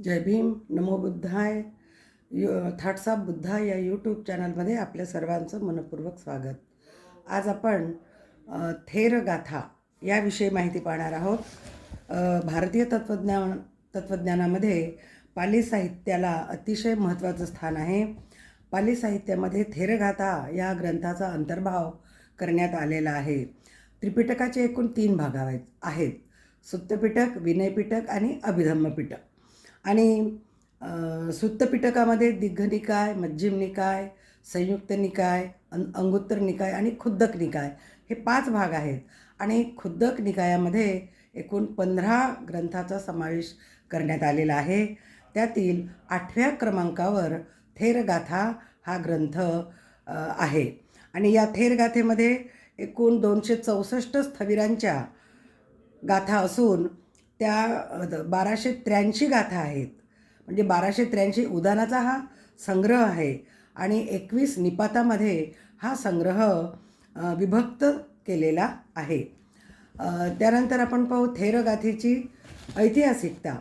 जय भीम, नमो बुद्धाय. Thoughts of Buddha या यूट्यूब चॅनलमध्ये आपल्या सर्वांचं मनपूर्वक स्वागत. आज आपण थेर गाथा याविषयी माहिती पाहणार आहोत. भारतीय तत्त्वज्ञानामध्ये पाली साहित्याला अतिशय महत्त्वाचं स्थान आहे. पाली साहित्यामध्ये थेरगाथा या ग्रंथाचा अंतर्भाव करण्यात आलेला आहे. त्रिपिटकाचे एकूण 3 भाग आहेत: सुत्तपिटक, विनयपिटक आणि अभिधम्मपिटक. आणि सुत्तपिटकामध्ये दिग्घनिकाय, मध्यम निकाय, संयुक्त निकाय, अंगुत्तर निकाय आणि खुद्दक निकाय हे 5 भाग आहेत. आणि खुद्दक निकायामध्ये एकूण 15 ग्रंथाचा समावेश करण्यात आलेला आहे. त्यातील 8व्या क्रमांकावर थेरगाथा हा ग्रंथ आहे. आणि या थेरगाथेमध्ये एकूण 264 स्थविरांच्या गाथा असून त्या 1283 गाथा आहेत. म्हणजे 1283 उदानाचा हा संग्रह आहे आणि 21 निपातामध्ये हा संग्रह विभक्त केलेला आहे. त्यानंतर आपण पाहू थेरगाथेची ऐतिहासिकता.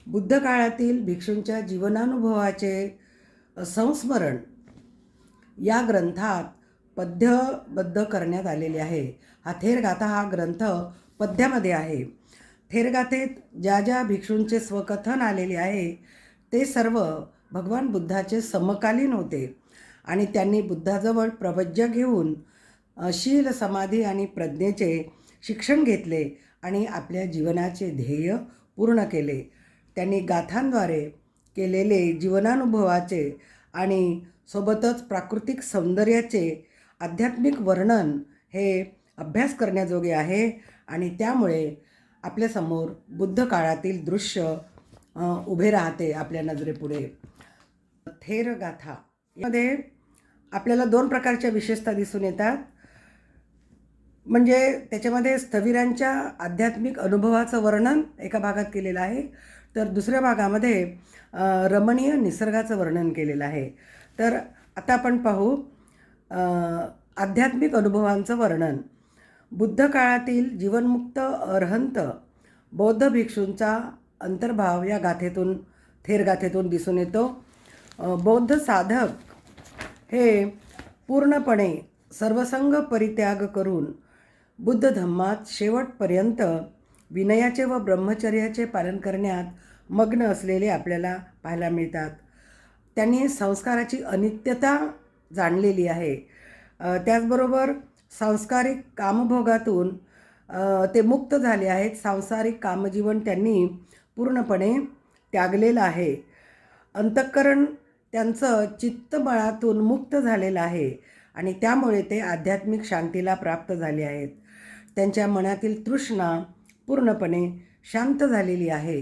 बुद्ध काळातील भिक्षूंच्या जीवनानुभवाचे संस्मरण या ग्रंथात पद्यबद्ध करण्यात आलेले आहे. हा थेरगाथा हा ग्रंथ पद्यामध्ये आहे. थेरगाथेत ज्या ज्या भिक्षूंचे स्वकथन आलेले आहे ते सर्व भगवान बुद्धाचे समकालीन होते आणि त्यांनी बुद्धाजवळ प्रवज्य घेऊन शील, समाधी आणि प्रज्ञेचे शिक्षण घेतले आणि आपल्या जीवनाचे ध्येय पूर्ण केले. त्यांनी गाथांद्वारे केलेले जीवनानुभवाचे आणि सोबतच प्राकृतिक सौंदर्याचे आध्यात्मिक वर्णन हे अभ्यास करण्याजोगे आहे आणि त्यामुळे आपल्यासमोर बुद्ध काळातील दृश्य उभे राहते आपल्या नजरेपुढे. थेरगाथा यामध्ये आपल्याला 2 प्रकारच्या विशेषता दिसून येतात. म्हणजे त्याच्यामध्ये स्थविरांच्या आध्यात्मिक अनुभवाचं वर्णन एका भागात केलेलं आहे, तर दुसऱ्या भागामध्ये रमणीय निसर्गाचं वर्णन केलेलं आहे. तर आता आपण पाहू आध्यात्मिक अनुभवांचं वर्णन. बुद्ध काळातील जीवनमुक्त अरहंत बौद्ध भिक्षूंचा अंतर्भाव या गाथेतून थेरगाथेतून दिसून येतो. बौद्ध साधक हे पूर्णपणे सर्वसंग परित्याग करून बुद्ध धम्मात शेवटपर्यंत विनयाचे व ब्रह्मचर्याचे पालन करण्यात मग्न असलेले आपल्याला पाहायला मिळतात. त्यांनी संस्काराची अनित्यता जाणलेली आहे. त्याचबरोबर सांसारिक कामभोगातून ते मुक्त झाले आहेत. सांसारिक कामजीवन त्यांनी पूर्णपणे त्यागलेलं आहे. अंतःकरण त्यांचं चित्तबळातून मुक्त झालेलं आहे आणि त्यामुळे ते आध्यात्मिक शांतीला प्राप्त झाले आहेत. त्यांच्या मनातील तृष्णा पूर्णपणे शांत झालेली आहे.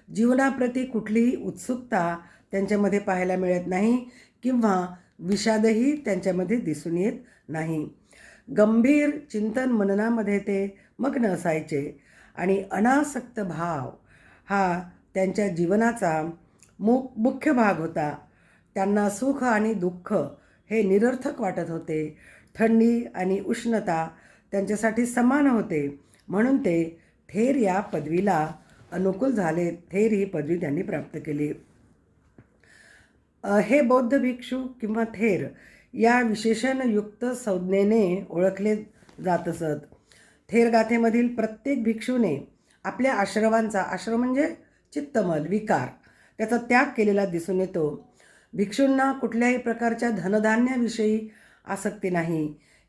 जीवनाप्रती कुठलीही उत्सुकता त्यांच्यामध्ये पाहायला मिळत नाही किंवा विषादही त्यांच्यामध्ये दिसून येत नाही. गंभीर चिंतन मननामध्ये ते मग्न असायचे आणि अनासक्त भाव हा त्यांच्या जीवनाचा मुख्य भाग होता. त्यांना सुख आणि दुःख हे निरर्थक वाटत होते. थंडी आणि उष्णता त्यांच्यासाठी समान होते, म्हणून ते थेर या पदवीला अनुकूल झाले. थेर ही पदवी त्यांनी प्राप्त केली. हे बौद्ध भिक्षू किंवा थेर या विशेषणयुक्त संज्ञेने ओळखले जात असत. थेरगाथेमधील प्रत्येक भिक्षूने आपल्या आश्रम म्हणजे चित्तमल विकार त्याचा त्याग केलेला दिसून येतो. भिक्षूंना कुठल्याही प्रकारच्या धनधान्याविषयी आसक्ती नाही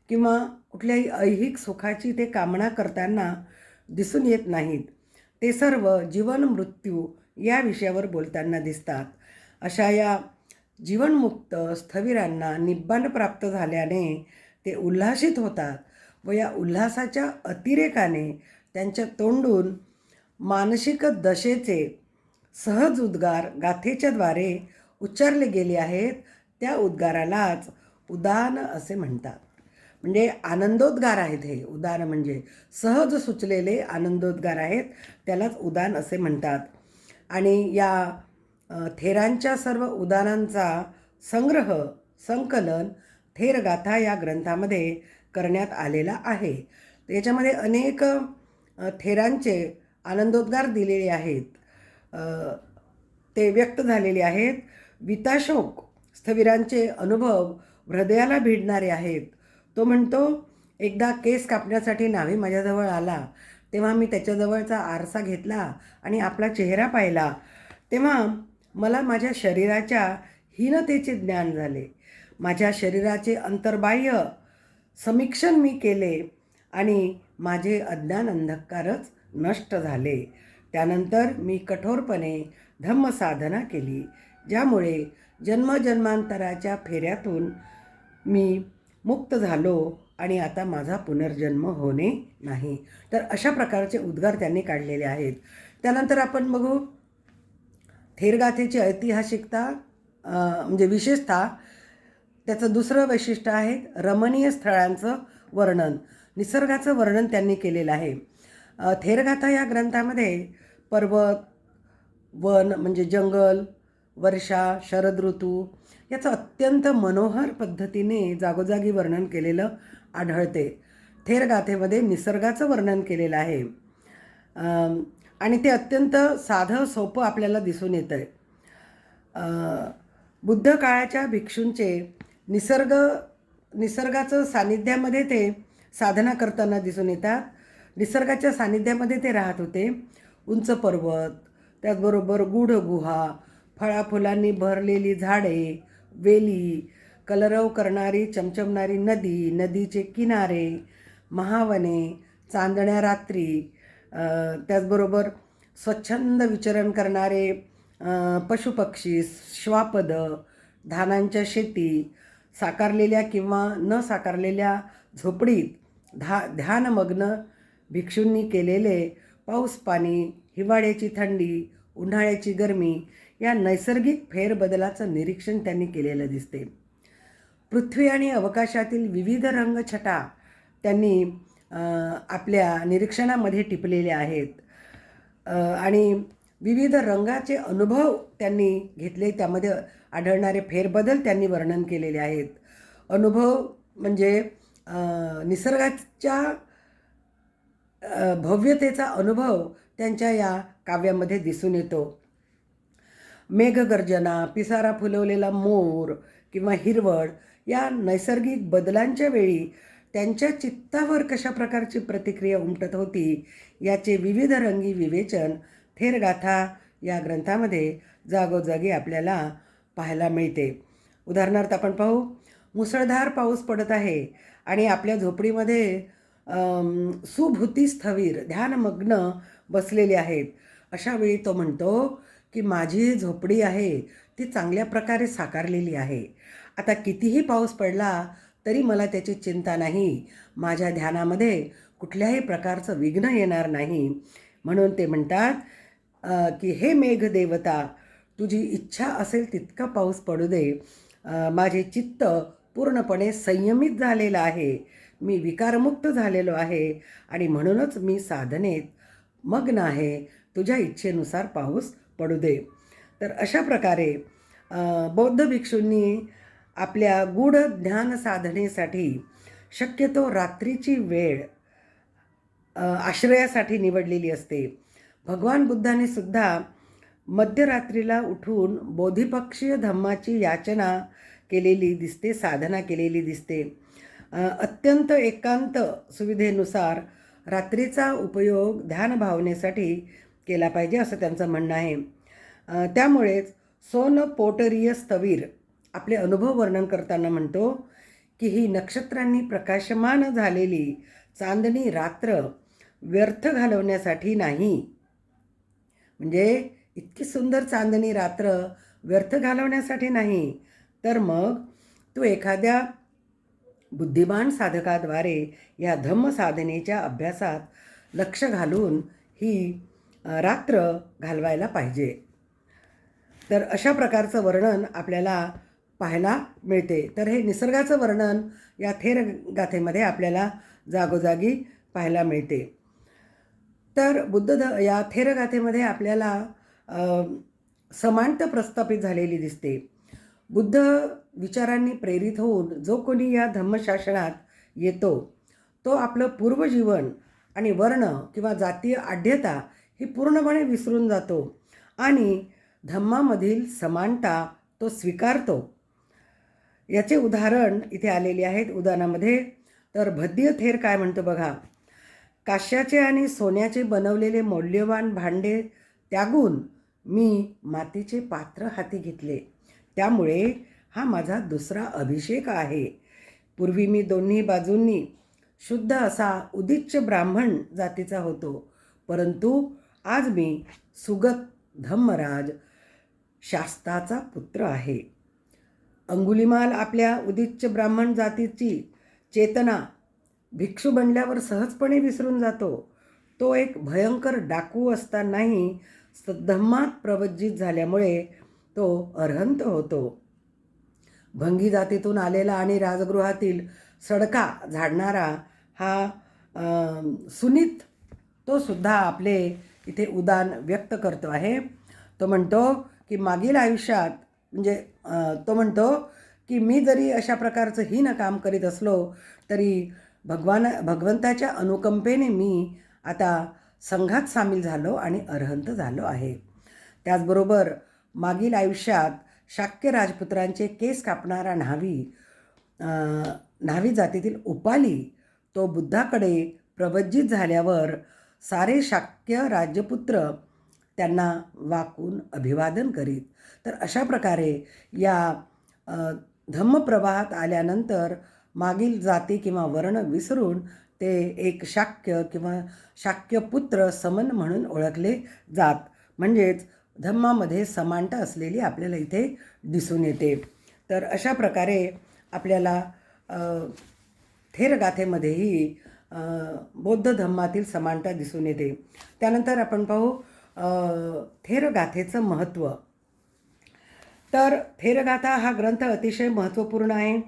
किंवा कुठल्याही ऐहिक सुखाची ते कामना करताना दिसून येत नाहीत. ते सर्व जीवन मृत्यू या विषयावर बोलताना दिसतात. अशा या जीवनमुक्त स्थविरांना निब्बाण प्राप्त झाल्याने ते उल्हासित होतात व या उल्हासाच्या अतिरेकाने त्यांच्या तोंडून मानसिक दशेचे सहज उद्गार गाथेच्याद्वारे उच्चारले गेले आहेत. त्या उद्गारालाच उदान असे म्हणतात. म्हणजे आनंदोद्गार आहेत हे. उदान म्हणजे सहज सुचलेले आनंदोद्गार आहेत, त्यालाच उदान असे म्हणतात. आणि या थेरांच्या सर्व उदानांचा संकलन थेरगाथा या ग्रंथामध्ये करण्यात आलेला आहे. याच्यामध्ये अनेक थेरांचे आनंदोद्गार दिलेले आहेत. ते व्यक्त झालेले आहेत. विताशोक स्थविरांचे अनुभव हृदयाला भिडणारे आहेत. तो म्हणतो, एकदा केस कापण्यासाठी न्हावी माझ्याजवळ आला, तेव्हा मी त्याच्याजवळचा आरसा घेतला आणि आपला चेहरा पाहिला. तेव्हा मला माझ्या शरीराच्या हीनतेचे ज्ञान झाले. माझ्या शरीराचे अंतर्बाह्य समीक्षण मी केले आणि माझे अज्ञान अंधकारच नष्ट झाले. त्यानंतर मी कठोरपणे धम्मसाधना केली, ज्यामुळे जन्मजन्मांतराच्या फेऱ्यातून मी मुक्त झालो आणि आता माझा पुनर्जन्म होणे नाही. तर अशा प्रकारचे उद्गार त्यांनी काढलेले आहेत. त्यानंतर आपण बघू थेरगाथेची ऐतिहासिकता, म्हणजे विशेषतः त्याचं दुसरं वैशिष्ट्य आहे रमणीय स्थळांचं वर्णन, निसर्गाचं वर्णन त्यांनी केलेलं आहे. थेरगाथा या ग्रंथामध्ये पर्वत, वन म्हणजे जंगल, वर्षा, शरद ऋतू याचं अत्यंत मनोहर पद्धतीने जागोजागी वर्णन केलेलं आढळते. थेरगाथेमध्ये निसर्गाचं वर्णन केलेलं आहे आणि ते अत्यंत साधं सोपं आपल्याला दिसून येतं आहे. बुद्ध काळाच्या भिक्षूंचे निसर्गाचं सान्निध्यामध्ये ते साधना करताना दिसून येतात. निसर्गाच्या सान्निध्यामध्ये ते राहत होते. उंच पर्वत, त्याचबरोबर गूढ गुहा, फळाफुलांनी भरलेली झाडे, वेली, कलरव करणारी चमचमणारी नदी, नदीचे किनारे, महावने, चांदण्या रात्री, त्याचबरोबर स्वच्छंद विचरण करणारे पशुपक्षी, श्वापद, धानांच्या शेती, साकारलेल्या किंवा न साकारलेल्या झोपडीत ध्यानमग्न भिक्षूंनी केलेले पाऊस पाणी, हिवाळ्याची थंडी, उन्हाळ्याची गरमी या नैसर्गिक फेरबदलाचं निरीक्षण त्यांनी केलेलं दिसते. पृथ्वी आणि अवकाशातील विविध रंगछटा त्यांनी आपल्या निरीक्षणामध्ये टिपलेल्या आहेत आणि विविध रंगाचे अनुभव त्यांनी घेतले. त्यामध्ये आढळणारे फेरबदल त्यांनी वर्णन केलेले आहेत. अनुभव म्हणजे निसर्गाच्या भव्यतेचा अनुभव त्यांच्या या काव्यामध्ये दिसून येतो. मेघगर्जना, पिसारा फुलवलेला मोर किंवा हिरवळ या नैसर्गिक बदलांच्या वेळी त्यांच्या चित्तावर कशा प्रकारची प्रतिक्रिया उमटत होती याचे विविध रंगी विवेचन थेरगाथा या ग्रंथामध्ये जागोजागी आपल्याला पाहायला मिळते. उदाहरणार्थ आपण पाहू, मुसळधार पाऊस पडत आहे आणि आपल्या झोपडीमध्ये सुभूती स्थवीर ध्यानमग्न बसलेले आहेत. अशा वेळी तो म्हणतो की माझी झोपडी आहे ती चांगल्या प्रकारे साकारलेली आहे. आता कितीही पाऊस पडला तरी मला त्याची चिंता नाही. माझ्या ध्यानामध्ये कुठल्याही प्रकारचं विघ्न येणार नाही. म्हणून ते म्हणतात की हे मेघदेवता, तुझी इच्छा असेल तितका पाऊस पडू दे. माझे चित्त पूर्णपणे संयमित झालेलं आहे. मी विकारमुक्त झालेलो आहे आणि म्हणूनच मी साधनेत मग्न आहे. तुझ्या इच्छेनुसार पाऊस पडू दे. तर अशा प्रकारे बौद्ध भिक्षूंनी आपल्या गूढ ज्ञान साधनेसाठी शक्यतो रात्रीची वेळ आश्रयासाठी निवडलेली असते. भगवान बुद्धाने सुद्धा मध्यरात्रीला उठून बोधिपक्षीय धम्माची याचना केलेली दिसते, साधना केलेली दिसते. अत्यंत एकांत सुविधेनुसार रात्रीचा उपयोग ध्यानभावनेसाठी केला पाहिजे असं त्यांचं म्हणणं आहे. त्यामुळेच सोन पोटरीय स्थवीर आपले अनुभव वर्णन करताना म्हणतो की ही नक्षत्रांनी प्रकाशमान झालेली चांदणी रात्र व्यर्थ घालवण्यासाठी नाही. म्हणजे इतकी सुंदर चांदणी रात्र व्यर्थ घालवण्यासाठी नाही, तर मग तू एखाद्या बुद्धिमान साधकाद्वारे या धम्म साधनेच्या अभ्यासात लक्ष घालून ही रात्र घालवायला पाहिजे. तर अशा प्रकारचं वर्णन आपल्याला पाहायला मिळते. तर हे निसर्गाचं वर्णन या थेरगाथेमध्ये आपल्याला जागोजागी पाहायला मिळते. तर या थेरगाथेमध्ये आपल्याला समानता प्रस्थापित झालेली दिसते. बुद्ध विचारांनी प्रेरित होऊन जो कोणी या धम्मशासनात येतो तो आपलं पूर्वजीवन आणि वर्ण किंवा जातीय आढ्यता ही पूर्णपणे विसरून जातो आणि धम्मामधील समानता तो स्वीकारतो. याचे उदाहरण इथे आलेले आहेत उदाहरणामध्ये. तर भद्य थेर काय म्हणतो बघा. काश्याचे आणि सोन्याचे बनवलेले मौल्यवान भांडे त्यागून मी मातीचे पात्र हाती घेतले. त्यामुळे हा माझा दुसरा अभिषेक आहे. पूर्वी मी दोन्ही बाजूंनी शुद्ध असा उदिच्च ब्राह्मण जातीचा होतो, परंतु आज मी सुगत धम्मराज शास्ताचा पुत्र आहे. अंगुलिमाल आपल्या उदिच्च ब्राह्मण जातीची चेतना भिक्षू बनल्यावर सहजपणे विसरून जातो. तो एक भयंकर डाकू असतानाही धम्मात प्रवज्जित झाल्यामुळे तो अर्हंत होतो. भंगी जातीतून आलेला आणि राजगृहातील सडका झाडणारा हा सुनीत तो सुद्धा आपले इथे उदान व्यक्त करतो आहे. तो म्हणतो की मागील आयुष्यात तो म्हणतो की मी जरी अशा प्रकारचं हीन काम करीत असलो तरी भगवंताच्या अनुकंपेने मी आता संघात सामील झालो आणि अर्हंत झालो आहे. त्याचबरोबर मागील आयुष्यात शाक्य राजपुत्रांचे केस कापणारा न्हावी जातीतील उपाली तो बुद्धाकडे प्रवज्जित झाल्यावर सारे शाक्य राजपुत्र त्यांना वाकून अभिवादन करीत. तर अशा प्रकारे या धम्मप्रवाहात आल्यानंतर मागील जाती किंवा वर्ण विसरून ते एक शाक्य किंवा शाक्यपुत्र समन म्हणून ओळखले जात. म्हणजेच धम्मामध्ये समानता असलेली आपल्याला इथे दिसून येते. तर अशा प्रकारे आपल्याला थेरगाथेमध्येही बौद्ध धम्मातील समानता दिसून येते. त्यानंतर आपण पाहू थेरगाथेचं महत्त्व. तर थेरगाथा हा ग्रंथ अतिशय महत्त्वपूर्ण आहे.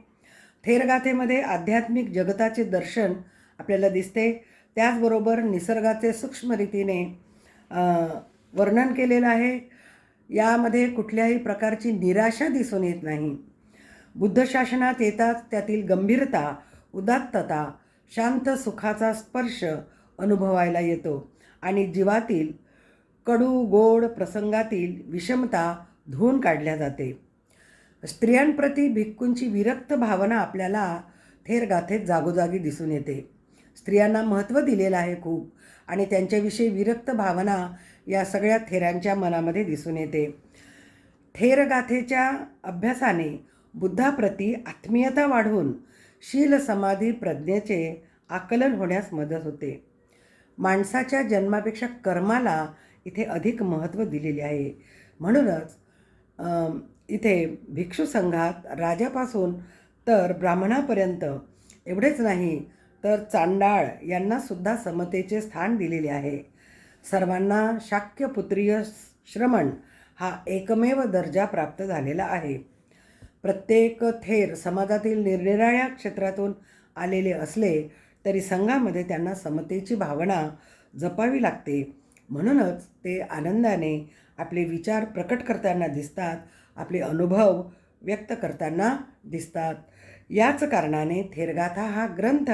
थेरगाथेमध्ये आध्यात्मिक जगताचे दर्शन आपल्याला दिसते. त्याचबरोबर निसर्गाचे सूक्ष्म रीतीने वर्णन केलेलं आहे. यामध्ये कुठल्याही प्रकारची निराशा दिसून येत नाही. बुद्ध शासनात येताच त्यातील गंभीरता, उदात्तता, शांत सुखाचा स्पर्श अनुभवायला येतो आणि जीवातील कडू गोड प्रसंगातील विषमता धुवून काढल्या जाते. स्त्रियांप्रती भिक्खूंची विरक्त भावना आपल्याला थेरगाथेत जागोजागी दिसून येते. स्त्रियांना महत्त्व दिलेलं आहे खूप आणि त्यांच्याविषयी विरक्त भावना या सगळ्या थेरांच्या मनामध्ये दिसून येते. थेरगाथेच्या अभ्यासाने बुद्धाप्रती आत्मीयता वाढून शील समाधी प्रज्ञेचे आकलन होण्यास मदत होते. माणसाच्या जन्मापेक्षा कर्माला इथे अधिक महत्त्व दिलेले आहे. म्हणूनच इथे भिक्षू संघात राजापासून तर ब्राह्मणापर्यंत एवढेच नाही तर चांडाळ यांनासुद्धा समतेचे स्थान दिलेले आहे. सर्वांना शाक्यपुत्रीय श्रमण हा एकमेव दर्जा प्राप्त झालेला आहे. प्रत्येक थेर समाजातील निरनिराळ्या क्षेत्रातून आलेले असले तरी संघामध्ये त्यांना समतेची भावना जपावी लागते. म्हणूनच ते आनंदाने आपले विचार प्रकट करताना दिसतात, आपले अनुभव व्यक्त करताना दिसतात. याच कारणाने थेरगाथा हा ग्रंथ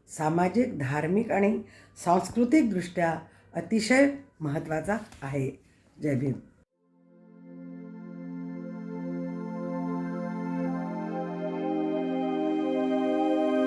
सामाजिक, धार्मिक आणि सांस्कृतिकदृष्ट्या अतिशय महत्त्वाचा आहे. जय भीम.